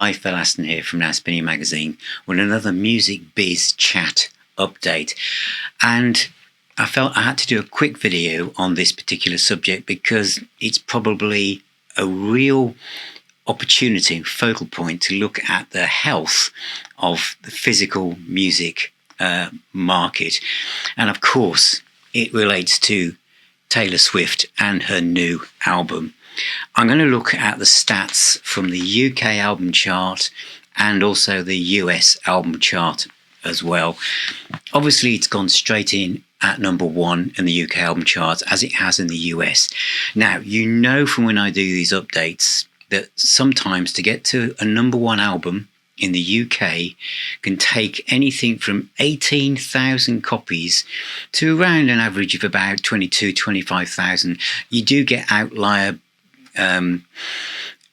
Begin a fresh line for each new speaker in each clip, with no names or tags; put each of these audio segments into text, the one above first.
Hi, Phil Aston here from Now Spinning Magazine with another Music Biz Chat update. And I felt I had to do a quick video on this particular subject because it's probably a real opportunity, focal point to look at the health of the physical music market. And of course, it relates to Taylor Swift and her new album. I'm going to look at the stats from the UK album chart and also the US album chart as well. Obviously, it's gone straight in at number one in the UK album chart as it has in the US. Now, you know from when I do these updates that sometimes to get to a number one album in the UK can take anything from 18,000 copies to around an average of about 25,000. You do get outlier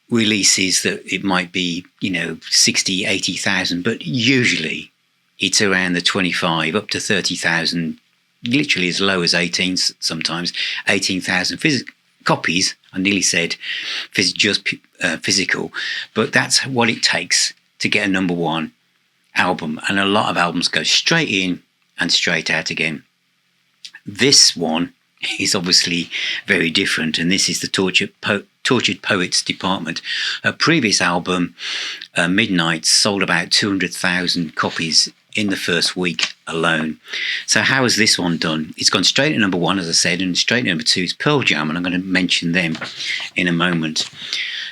releases that it might be, 60, 80,000, but usually it's around the 25 up to 30,000, literally as low as 18, sometimes 18,000 copies. I nearly said just physical, but that's what it takes to get a number one album. And a lot of albums go straight in and straight out again. This one is obviously very different, and this is the Tortured Poets Department. Her previous album, Midnight, sold about 200,000 copies in the first week alone. So how has this one done? It's gone straight to number one, as I said, and straight to number two is Pearl Jam, and I'm going to mention them in a moment.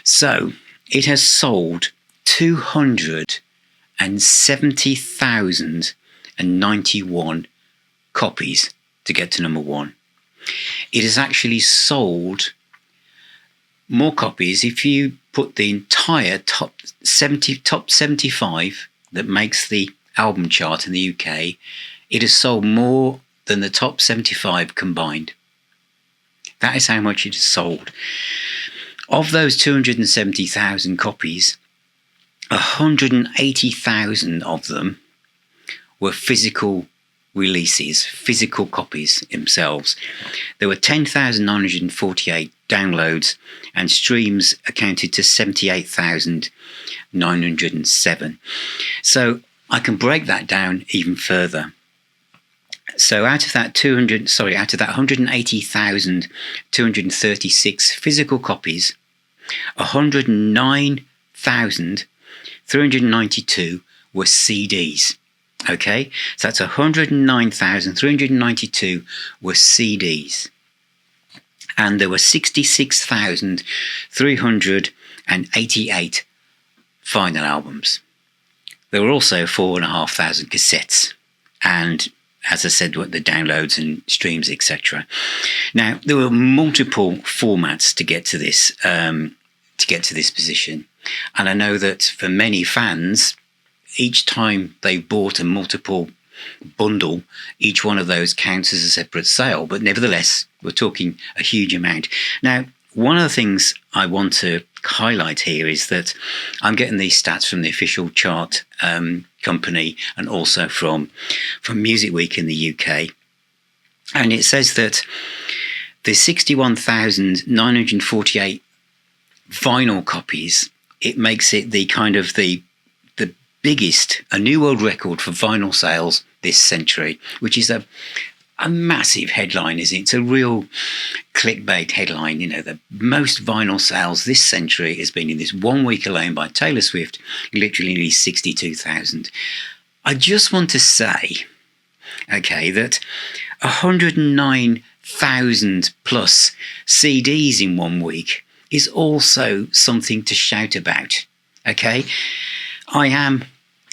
So it has sold 270,091 copies to get to number one. It has actually sold more copies if you put the entire top 75 that makes the album chart in the UK. It has sold more than the top 75 combined. That is how much it has sold. Of those 270,000 copies, 180,000 of them were physical releases, physical copies themselves. There were 10,948 downloads, and streams accounted to 78,907. So I can break that down even further. So out of that 180,236 physical copies, 109,392 were CDs. Okay, so that's 109,392 were CDs. And there were 66,388 vinyl albums. There were also 4,500 cassettes. And as I said, the downloads and streams, etc. Now, there were multiple formats to get to this, position. And I know that for many fans, each time they bought a multiple bundle, each one of those counts as a separate sale. But nevertheless, we're talking a huge amount. Now, one of the things I want to highlight here is that I'm getting these stats from the official chart company and also from Music Week in the UK. And it says that the 61,948 vinyl copies, it makes it the kind of the biggest, a new world record for vinyl sales this century, which is a massive headline, isn't it? It's a real clickbait headline. The most vinyl sales this century has been in this 1 week alone by Taylor Swift, literally nearly 62,000. I just want to say, okay, that 109,000 plus CDs in 1 week is also something to shout about, okay? I am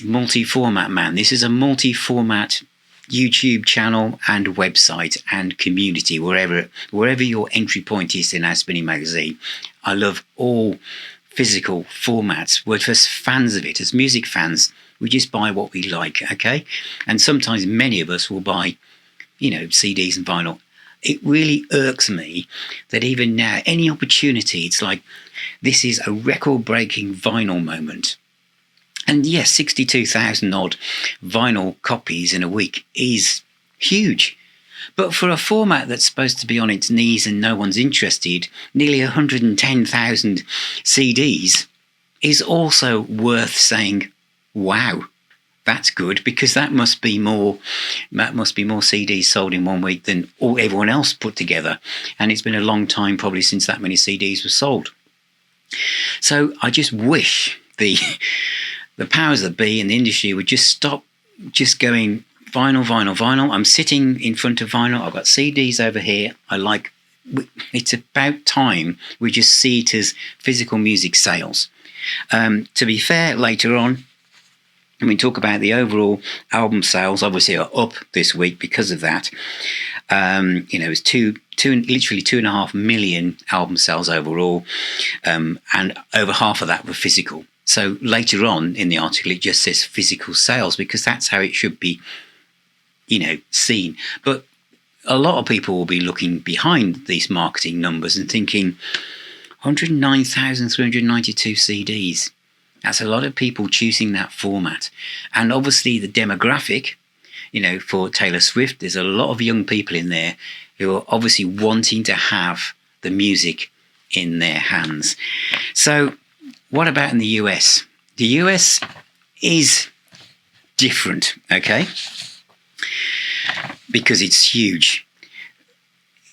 multi-format man. This is a multi-format YouTube channel and website and community, wherever your entry point is in Now Spinning Magazine. I love all physical formats. We're just fans of it. As music fans, we just buy what we like, okay? And sometimes many of us will buy, CDs and vinyl. It really irks me that even now, any opportunity, it's like this is a record-breaking vinyl moment. And yes, 62,000 odd vinyl copies in a week is huge. But for a format that's supposed to be on its knees and no one's interested, nearly 110,000 CDs is also worth saying, wow, that's good, because that must be more CDs sold in 1 week than everyone else put together. And it's been a long time probably since that many CDs were sold. So I just wish the powers that be in the industry would just stop just going vinyl, vinyl, vinyl. I'm sitting in front of vinyl. I've got CDs over here. It's about time we just see it as physical music sales. To be fair, later on, when we talk about the overall album sales, obviously are up this week because of that. It's literally 2.5 million album sales overall, and over half of that were physical. So later on in the article, it just says physical sales because that's how it should be, seen. But a lot of people will be looking behind these marketing numbers and thinking 109,392 CDs. That's a lot of people choosing that format. And obviously the demographic, for Taylor Swift, there's a lot of young people in there who are obviously wanting to have the music in their hands. So what about in the US? The US is different, okay? Because it's huge.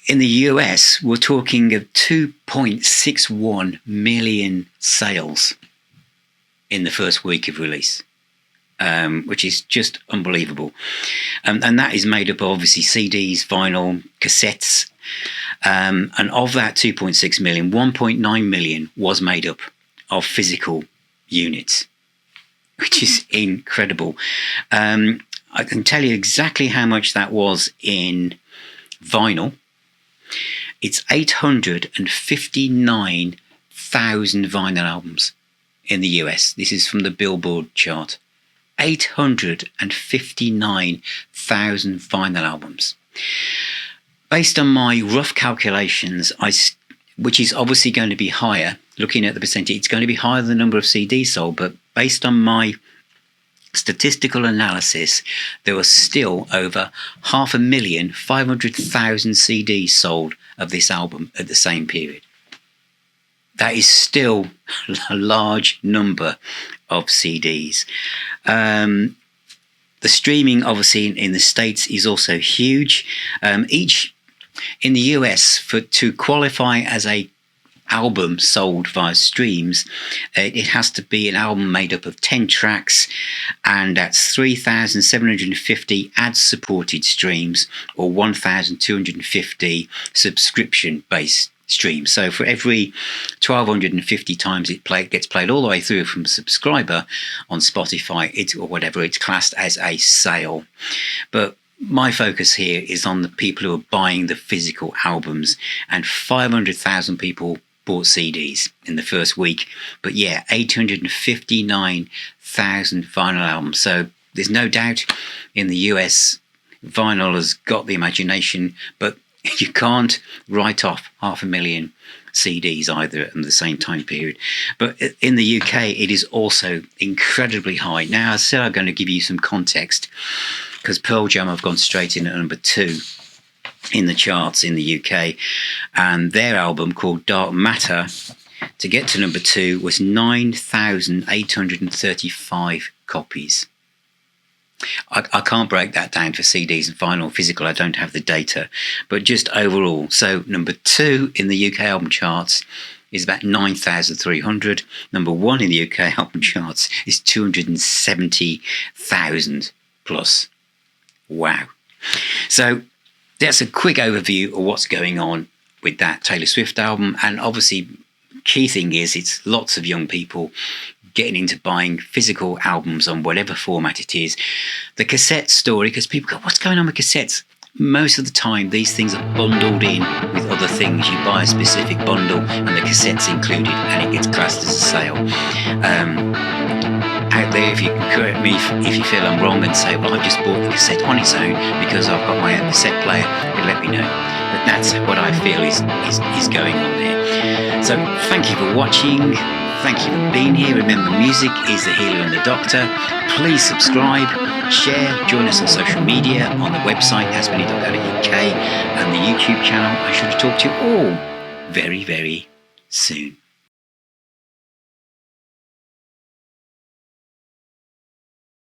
In the US, we're talking of 2.61 million sales in the first week of release, which is just unbelievable. And that is made up of obviously CDs, vinyl, cassettes. And of that 2.6 million, 1.9 million was made up of physical units, which is incredible. I can tell you exactly how much that was in vinyl. It's 859,000 vinyl albums in the US. This is from the Billboard chart. 859,000 vinyl albums. Based on my rough calculations, which is obviously going to be higher, looking at the percentage, it's going to be higher than the number of CDs sold, but based on my statistical analysis, there were still over 500,000 CDs sold of this album at the same period. That is still a large number of CDs. The streaming, obviously, in the States is also huge. In the US, to qualify as a album sold via streams, it has to be an album made up of 10 tracks, and that's 3,750 ad-supported streams or 1,250 subscription-based streams. So for every 1,250 times it gets played all the way through from a subscriber on Spotify, it's classed as a sale. But my focus here is on the people who are buying the physical albums, and 500,000 people bought CDs in the first week. But yeah, 859,000 vinyl albums. So there's no doubt in the US, vinyl has got the imagination, but you can't write off 500,000 CDs either in the same time period. But in the UK, it is also incredibly high. Now, I said I'm going to give you some context because Pearl Jam have gone straight in at number 2 in the charts in the UK, and their album called Dark Matter, to get to number 2, was 9,835 copies. I can't break that down for CDs and vinyl physical. I don't have the data, but just overall. So number 2 in the UK album charts is about 9,300. Number 1 in the UK album charts is 270,000 plus. Wow. So that's a quick overview of what's going on with that Taylor Swift album. And obviously, key thing is it's lots of young people getting into buying physical albums on whatever format it is. The cassette story, because people go, what's going on with cassettes? Most of the time, these things are bundled in with other things. You buy a specific bundle and the cassette's included and it gets classed as a sale. Out there, if you can correct me if you feel I'm wrong and say, well, I've just bought the cassette on its own because I've got my own cassette player, then let me know. But that's what I feel is going on there. So thank you for watching. Thank you for being here. Remember, music is the healer and the doctor. Please subscribe, share, join us on social media, on the website aspenny.co.uk and the YouTube channel. I should talk to you all very, very soon.